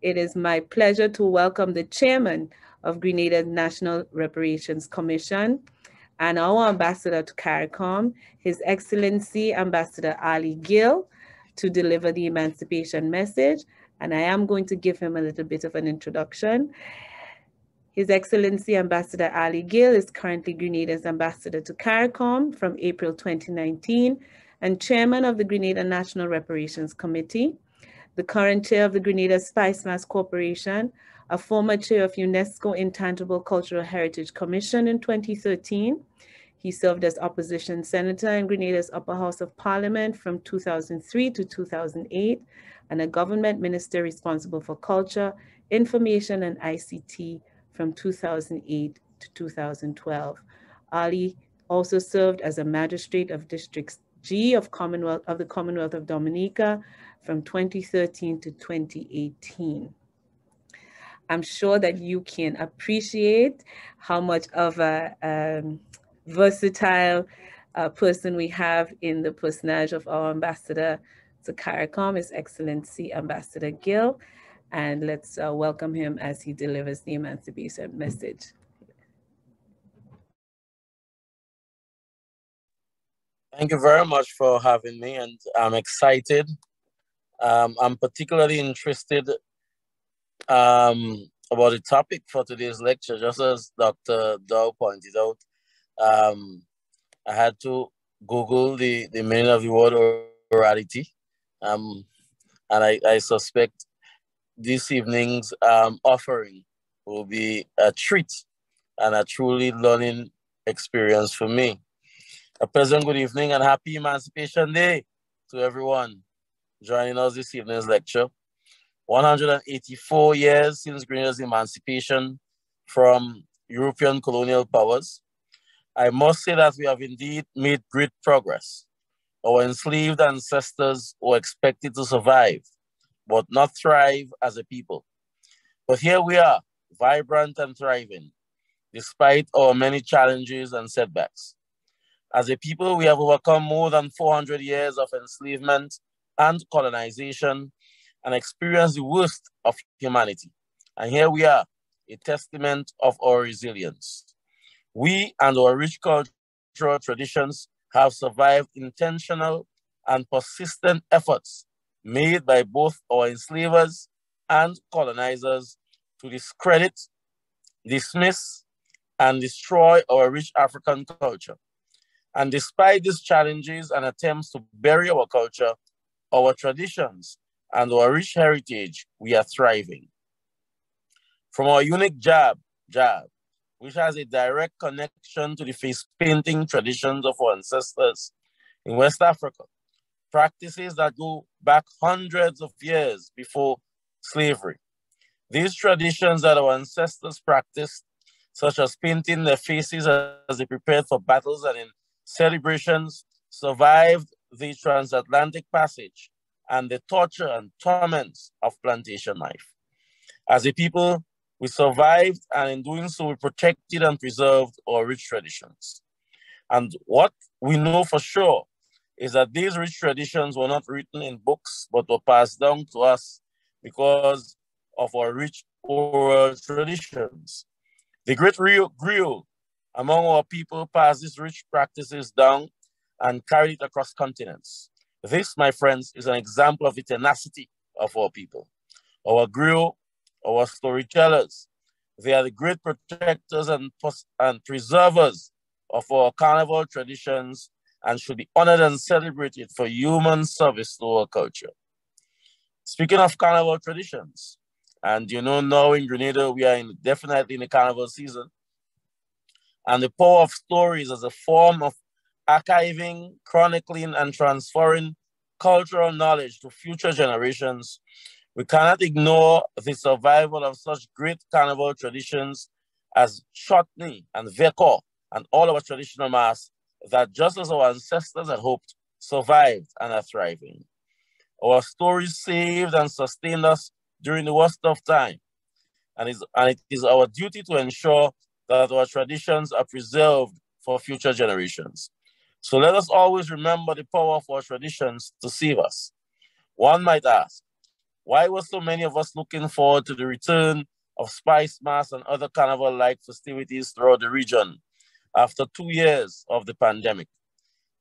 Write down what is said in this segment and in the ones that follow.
it is my pleasure to welcome the chairman of Grenada's National Reparations Commission and our ambassador to CARICOM, His Excellency Ambassador Arley Gill, to deliver the Emancipation message. And I am going to give him a little bit of an introduction. His Excellency Ambassador Arley Gill is currently Grenada's ambassador to CARICOM from April 2019 and chairman of the Grenada National Reparations Committee, the current chair of the Grenada Spice Mass Corporation, a former chair of UNESCO Intangible Cultural Heritage Commission in 2013. He served as opposition senator in Grenada's Upper House of Parliament from 2003 to 2008, and a government minister responsible for culture, information, and ICT from 2008 to 2012. Ali also served as a magistrate of District G of the Commonwealth of Dominica from 2013 to 2018. I'm sure that you can appreciate how much of a versatile person we have in the personage of our ambassador to CARICOM, His Excellency Ambassador Gill. And let's welcome him as he delivers the Emancipation message. Thank you very much for having me, and I'm excited. I'm particularly interested about the topic for today's lecture. Just as Dr. Dow pointed out, I had to Google the meaning of the word orality, and I suspect this evening's offering will be a treat and a truly learning experience for me. A pleasant good evening and happy Emancipation Day to everyone joining us this evening's lecture. 184 years since Grenada's emancipation from European colonial powers. I must say that we have indeed made great progress. Our enslaved ancestors were expected to survive, but not thrive as a people. But here we are, vibrant and thriving, despite our many challenges and setbacks. As a people, we have overcome more than 400 years of enslavement and colonization and experienced the worst of humanity. And here we are, a testament of our resilience. We and our rich cultural traditions have survived intentional and persistent efforts made by both our enslavers and colonizers to discredit, dismiss, and destroy our rich African culture. And despite these challenges and attempts to bury our culture, our traditions, and our rich heritage, we are thriving. From our unique jab, which has a direct connection to the face painting traditions of our ancestors in West Africa, practices that go back hundreds of years before slavery. These traditions that our ancestors practiced, such as painting their faces as they prepared for battles and in celebrations, survived the transatlantic passage and the torture and torments of plantation life. As a people, we survived, and in doing so, we protected and preserved our rich traditions. And what we know for sure is that these rich traditions were not written in books, but were passed down to us because of our rich oral traditions. The great griot among our people passed these rich practices down and carried it across continents. This, my friends, is an example of the tenacity of our people. Our griot, our storytellers, they are the great protectors and preservers of our carnival traditions and should be honored and celebrated for human service to our culture. Speaking of carnival traditions, and you know now in Grenada, we are definitely in the carnival season, and the power of stories as a form of archiving, chronicling, and transferring cultural knowledge to future generations, we cannot ignore the survival of such great carnival traditions as chutney and vekor and all our traditional masks that, just as our ancestors had hoped, survived and are thriving. Our stories saved and sustained us during the worst of time, and it is our duty to ensure that our traditions are preserved for future generations. So let us always remember the power of our traditions to save us. One might ask, Why were so many of us looking forward to the return of Spice Mass and other carnival-like festivities throughout the region after 2 years of the pandemic?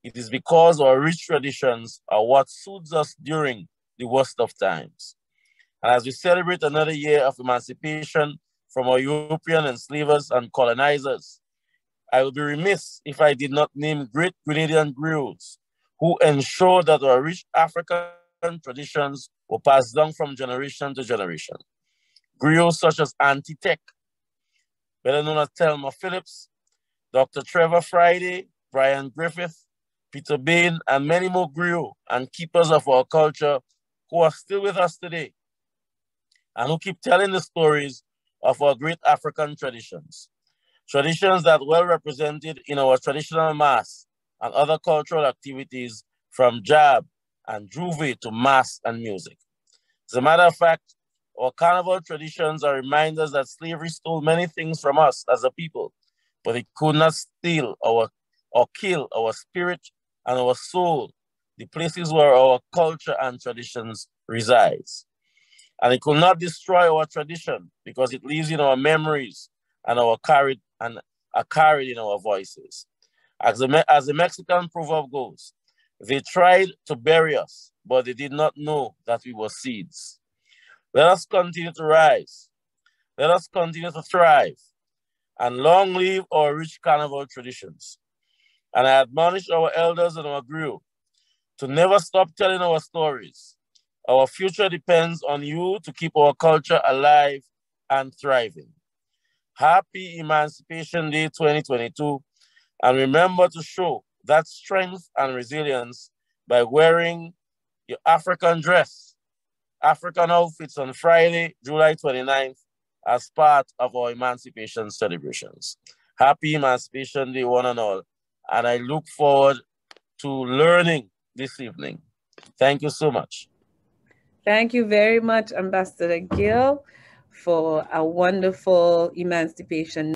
It is because our rich traditions are what soothes us during the worst of times. And as we celebrate another year of emancipation from our European enslavers and colonizers, I would be remiss if I did not name great Grenadian griots who ensured that our rich African traditions were passed down from generation to generation. Griots such as Auntie Tech, better known as Thelma Phillips, Dr. Trevor Friday, Brian Griffith, Peter Bain, and many more griots and keepers of our culture who are still with us today and who keep telling the stories of our great African traditions. Traditions that well represented in our traditional mass and other cultural activities from jab and juve to mass and music. As a matter of fact, our carnival traditions are reminders that slavery stole many things from us as a people, but it could not steal or kill our spirit and our soul, the places where our culture and traditions resides. And it could not destroy our tradition because it lives in our memories and are carried in our voices. As the Mexican proverb goes, they tried to bury us, but they did not know that we were seeds. Let us continue to rise. Let us continue to thrive. And long live our rich carnival traditions. And I admonish our elders and our griot to never stop telling our stories. Our future depends on you to keep our culture alive and thriving. Happy Emancipation Day 2022, and remember to show that strength and resilience by wearing your African dress, African outfits on Friday, July 29th, as part of our Emancipation celebrations. Happy Emancipation Day, one and all, and I look forward to learning this evening. Thank you so much. Thank you very much, Ambassador Gill, for a wonderful Emancipation